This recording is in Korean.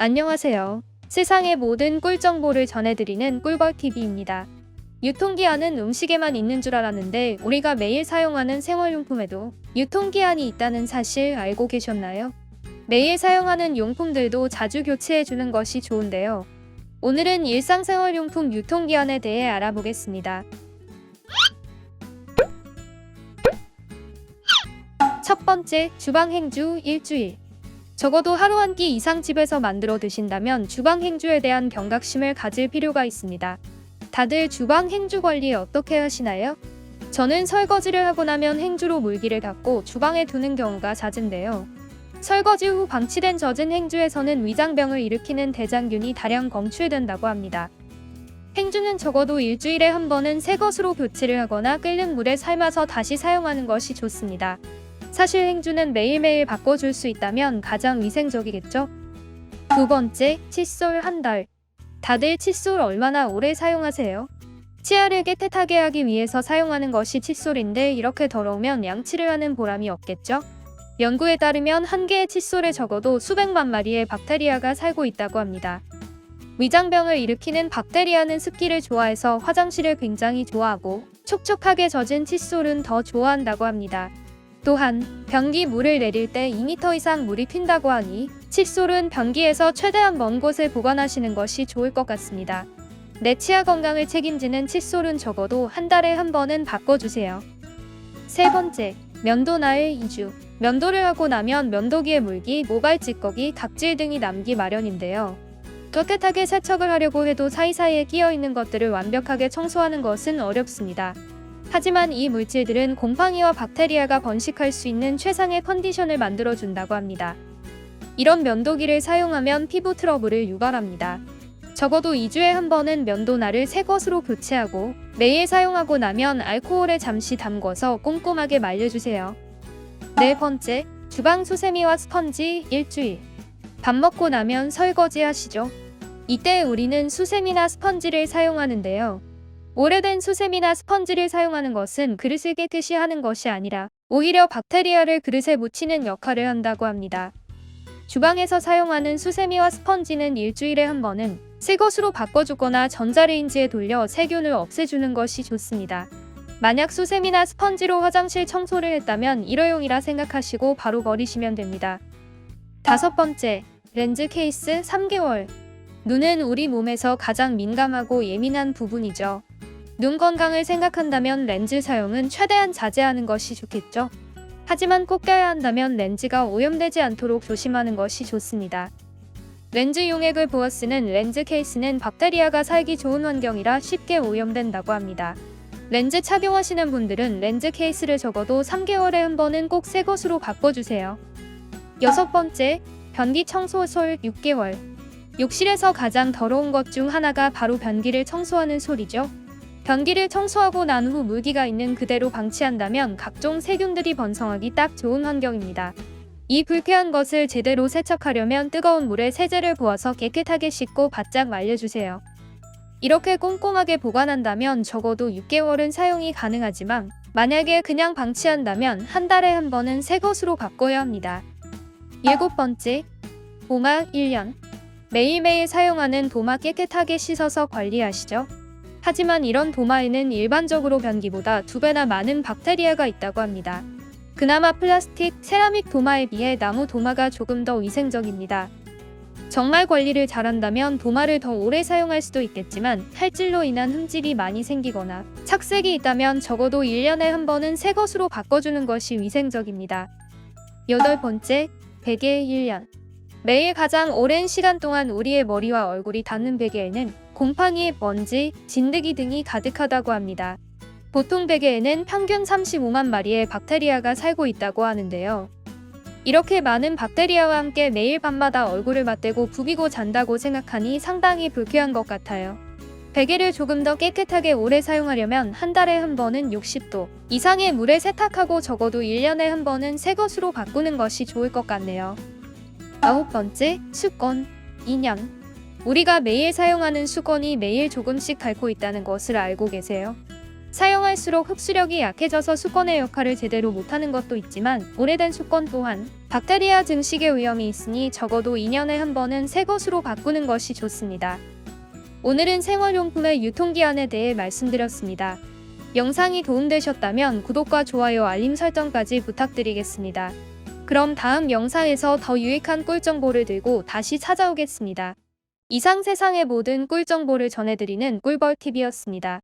안녕하세요. 세상의 모든 꿀 정보를 전해드리는 꿀벌TV입니다. 유통기한은 음식에만 있는 줄 알았는데 우리가 매일 사용하는 생활용품에도 유통기한이 있다는 사실 알고 계셨나요? 매일 사용하는 용품들도 자주 교체해주는 것이 좋은데요. 오늘은 일상생활용품 유통기한에 대해 알아보겠습니다. 첫 번째, 주방행주 일주일. 적어도 하루 한 끼 이상 집에서 만들어 드신다면 주방행주에 대한 경각심을 가질 필요가 있습니다. 다들 주방행주 관리 어떻게 하시나요? 저는 설거지를 하고 나면 행주로 물기를 닦고 주방에 두는 경우가 잦은데요. 설거지 후 방치된 젖은 행주에서는 위장병을 일으키는 대장균이 다량 검출된다고 합니다. 행주는 적어도 일주일에 한 번은 새 것으로 교체를 하거나 끓는 물에 삶아서 다시 사용하는 것이 좋습니다. 사실 행주는 매일매일 바꿔줄 수 있다면 가장 위생적이겠죠? 두 번째, 칫솔 한 달. 다들 칫솔 얼마나 오래 사용하세요? 치아를 깨끗하게 하기 위해서 사용하는 것이 칫솔인데 이렇게 더러우면 양치를 하는 보람이 없겠죠? 연구에 따르면 한 개의 칫솔에 적어도 수백만 마리의 박테리아가 살고 있다고 합니다. 위장병을 일으키는 박테리아는 습기를 좋아해서 화장실을 굉장히 좋아하고 촉촉하게 젖은 칫솔은 더 좋아한다고 합니다. 또한 변기 물을 내릴 때 2m 이상 물이 튄다고 하니 칫솔은 변기에서 최대한 먼 곳에 보관하시는 것이 좋을 것 같습니다. 내 치아 건강을 책임지는 칫솔은 적어도 한 달에 한 번은 바꿔주세요. 세 번째, 면도날 2주. 면도를 하고 나면 면도기에 물기, 모발 찌꺼기, 각질 등이 남기 마련인데요. 깨끗하게 세척을 하려고 해도 사이사이에 끼어있는 것들을 완벽하게 청소하는 것은 어렵습니다. 하지만 이 물질들은 곰팡이와 박테리아가 번식할 수 있는 최상의 컨디션을 만들어준다고 합니다. 이런 면도기를 사용하면 피부 트러블을 유발합니다. 적어도 2주에 한 번은 면도날을 새 것으로 교체하고 매일 사용하고 나면 알코올에 잠시 담궈서 꼼꼼하게 말려주세요. 네 번째, 주방 수세미와 스펀지 일주일. 밥 먹고 나면 설거지 하시죠? 이때 우리는 수세미나 스펀지를 사용하는데요. 오래된 수세미나 스펀지를 사용하는 것은 그릇을 깨끗이 하는 것이 아니라 오히려 박테리아를 그릇에 묻히는 역할을 한다고 합니다. 주방에서 사용하는 수세미와 스펀지는 일주일에 한 번은 새 것으로 바꿔주거나 전자레인지에 돌려 세균을 없애주는 것이 좋습니다. 만약 수세미나 스펀지로 화장실 청소를 했다면 일회용이라 생각하시고 바로 버리시면 됩니다. 다섯 번째, 렌즈 케이스 3개월. 눈은 우리 몸에서 가장 민감하고 예민한 부분이죠. 눈 건강을 생각한다면 렌즈 사용은 최대한 자제하는 것이 좋겠죠. 하지만 꼭 껴야 한다면 렌즈가 오염되지 않도록 조심하는 것이 좋습니다. 렌즈 용액을 부어 쓰는 렌즈 케이스는 박테리아가 살기 좋은 환경이라 쉽게 오염된다고 합니다. 렌즈 착용하시는 분들은 렌즈 케이스를 적어도 3개월에 한 번은 꼭 새 것으로 바꿔주세요. 여섯 번째, 변기 청소솔 6개월. 욕실에서 가장 더러운 것 중 하나가 바로 변기를 청소하는 솔이죠. 변기를 청소하고 난 후 물기가 있는 그대로 방치한다면 각종 세균들이 번성하기 딱 좋은 환경입니다. 이 불쾌한 것을 제대로 세척하려면 뜨거운 물에 세제를 부어서 깨끗하게 씻고 바짝 말려주세요. 이렇게 꼼꼼하게 보관한다면 적어도 6개월은 사용이 가능하지만 만약에 그냥 방치한다면 한 달에 한 번은 새 것으로 바꿔야 합니다. 일곱 번째, 도마 1년. 매일매일 사용하는 도마 깨끗하게 씻어서 관리하시죠. 하지만 이런 도마에는 일반적으로 변기보다 2배나 많은 박테리아가 있다고 합니다. 그나마 플라스틱, 세라믹 도마에 비해 나무 도마가 조금 더 위생적입니다. 정말 관리를 잘한다면 도마를 더 오래 사용할 수도 있겠지만 탈질로 인한 흠집이 많이 생기거나 착색이 있다면 적어도 1년에 한 번은 새 것으로 바꿔주는 것이 위생적입니다. 여덟 번째, 베개 1년. 매일 가장 오랜 시간 동안 우리의 머리와 얼굴이 닿는 베개에는 곰팡이, 먼지, 진드기 등이 가득하다고 합니다. 보통 베개에는 평균 35만 마리의 박테리아가 살고 있다고 하는데요. 이렇게 많은 박테리아와 함께 매일 밤마다 얼굴을 맞대고 부비고 잔다고 생각하니 상당히 불쾌한 것 같아요. 베개를 조금 더 깨끗하게 오래 사용하려면 한 달에 한 번은 60도 이상의 물에 세탁하고 적어도 1년에 한 번은 새 것으로 바꾸는 것이 좋을 것 같네요. 아홉 번째, 수건 2년. 우리가 매일 사용하는 수건이 매일 조금씩 닳고 있다는 것을 알고 계세요? 사용할수록 흡수력이 약해져서 수건의 역할을 제대로 못하는 것도 있지만 오래된 수건 또한 박테리아 증식의 위험이 있으니 적어도 2년에 한 번은 새 것으로 바꾸는 것이 좋습니다. 오늘은 생활용품의 유통기한에 대해 말씀드렸습니다. 영상이 도움되셨다면 구독과 좋아요 알림 설정까지 부탁드리겠습니다. 그럼 다음 영상에서 더 유익한 꿀정보를 들고 다시 찾아오겠습니다. 이상 세상의 모든 꿀정보를 전해드리는 꿀벌TV였습니다.